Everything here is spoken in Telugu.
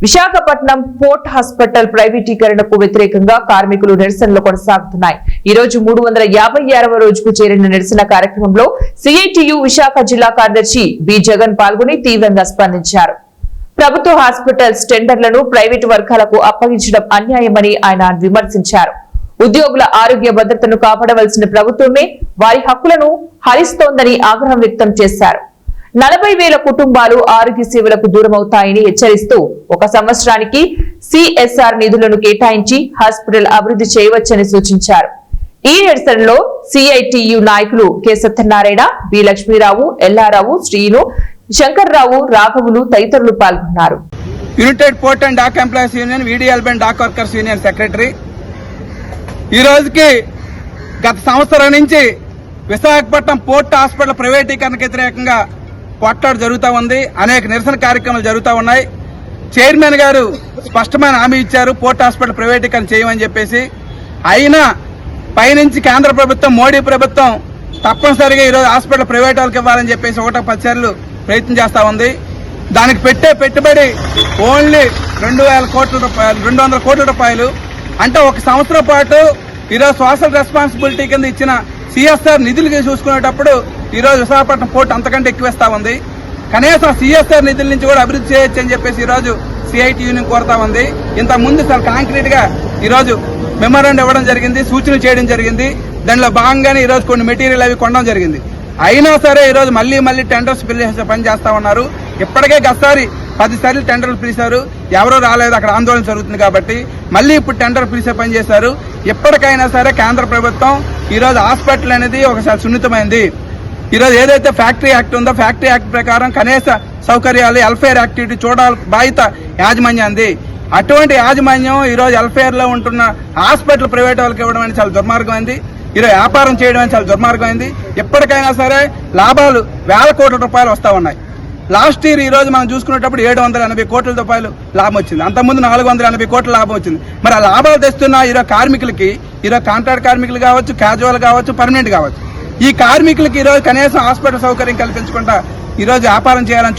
విశాఖపట్నం పోర్ట్ హాస్పిటల్ ప్రైవేటీకరణకు వ్యతిరేకంగా కార్మికులు నిరసనలు కొనసాగుతున్నాయి. ఈ రోజు 356వ రోజుకు చేరిన నిరసన కార్యక్రమంలో సిఐటియు విశాఖ జిల్లా కార్యదర్శి బి జగన్ పాల్గొని తీవ్రంగా స్పందించారు. ప్రభుత్వ హాస్పిటల్స్ టెండర్లను ప్రైవేటు వర్గాలకు అప్పగించడం అన్యాయమని ఆయన విమర్శించారు. ఉద్యోగుల ఆరోగ్య భద్రతను కాపాడవలసిన ప్రభుత్వమే వారి హక్కులను హరిస్తోందని ఆగ్రహం వ్యక్తం చేశారు. 40,000 కుటుంబాలు ఆరోగ్య సేవలకు దూరమవుతాయని హెచ్చరిస్తూ 1 సంవత్సరానికి సిఎస్ఆర్ నిధులను కేటాయించి హాస్పిటల్ అభివృద్ధి చేయవచ్చని సూచించారు. ఈ నిరసనలో సిఐటియు నాయకులు కె సత్యనారాయణ, బి లక్ష్మీరావు, ఎల్లారావు, శ్రీను, శంకర్రావు, రాఘవులు తదితరులు పాల్గొన్నారు. United port and dock employees union, VDLB and dock workers union secretary. ఈ రోజుకి గత సంవత్సరం నుంచి విశాఖపట్నం పోర్ట్ హాస్పిటల్ ప్రైవేటీకరణకు వ్యతిరేకంగా పోట్లాట జరుగుతూ ఉంది. అనేక నిరసన కార్యక్రమాలు జరుగుతూ ఉన్నాయి. చైర్మన్ గారు స్పష్టమైన హామీ ఇచ్చారు, పోర్ట్ హాస్పిటల్ ప్రైవేటీకరణ చేయమని చెప్పేసి. అయినా పైనుంచి కేంద్ర ప్రభుత్వం, మోడీ ప్రభుత్వం తప్పనిసరిగా ఈరోజు హాస్పిటల్ ప్రైవేట్ వాళ్ళకి ఇవ్వాలని చెప్పేసి 10 సార్లు ప్రయత్నం చేస్తూ ఉంది. దానికి పెట్టే పెట్టుబడి ఓన్లీ 200 కోట్ల రూపాయలు. అంటే 1 సంవత్సరం పాటు ఈరోజు సోషల్ రెస్పాన్సిబిలిటీ కింద ఇచ్చిన సిఎస్ఆర్ నిధులు చూసుకునేటప్పుడు ఈరోజు విశాఖపట్నం పోర్టు అంతకంటే ఎక్కువేస్తా ఉంది. కనీసం సిఎస్ఆర్ నిధుల నుంచి కూడా అభివృద్ధి చేయొచ్చు అని చెప్పేసి ఈరోజు సిఐటియుని కోరుతా ఉంది. ఇంత ముందు చాలా కాంక్రీట్ గా ఈరోజు మెమోరాండం ఇవ్వడం జరిగింది, సూచనలు చేయడం జరిగింది. దానిలో భాగంగానే ఈరోజు కొన్ని మెటీరియల్ అవి కొనడం జరిగింది. అయినా సరే ఈరోజు మళ్ళీ టెండర్స్ పిలిచే పని చేస్తా ఉన్నారు. ఇప్పటికే గతసారి 10 సార్లు టెండర్లు పిలిచారు, ఎవరో రాలేదు, అక్కడ ఆందోళన జరుగుతుంది కాబట్టి మళ్ళీ ఇప్పుడు టెండర్ పిలిచే పని చేశారు. ఎప్పటికైనా సరే కేంద్ర ప్రభుత్వం ఈరోజు హాస్పిటల్ అనేది ఒకసారి సున్నితమైంది. ఈరోజు ఏదైతే ఫ్యాక్టరీ యాక్ట్ ఉందో, ఫ్యాక్టరీ యాక్ట్ ప్రకారం కనీస సౌకర్యాలు, వెల్ఫేర్ యాక్టివిటీ చూడాలి బాధ్యత యాజమాన్యంది. అటువంటి యాజమాన్యం ఈరోజు వెల్ఫేర్ లో ఉంటున్న హాస్పిటల్ ప్రైవేట్ వాళ్ళకి ఇవ్వడం అనేది చాలా దుర్మార్గమైంది. ఈరోజు వ్యాపారం చేయడం అనేది చాలా దుర్మార్గమైంది. ఎప్పటికైనా సరే లాభాలు 1000 కోట్ల రూపాయలు వస్తా ఉన్నాయి. లాస్ట్ ఇయర్ ఈ రోజు మనం చూసుకునేటప్పుడు 780 కోట్ల రూపాయలు లాభం వచ్చింది. అంతకుముందు 480 కోట్ల లాభం వచ్చింది. మరి ఆ లాభాలు తెస్తున్న ఈరోజు కార్మికులకి, ఈరోజు కాంట్రాక్ట్ కార్మికులు కావచ్చు, క్యాజువల్ కావచ్చు, పర్మనెంట్ కావచ్చు, ఈ కార్మికులకి ఈరోజు కనీసం హాస్పిటల్ సౌకర్యం కల్పించకుండా ఈరోజు వ్యాపారం చేయాలని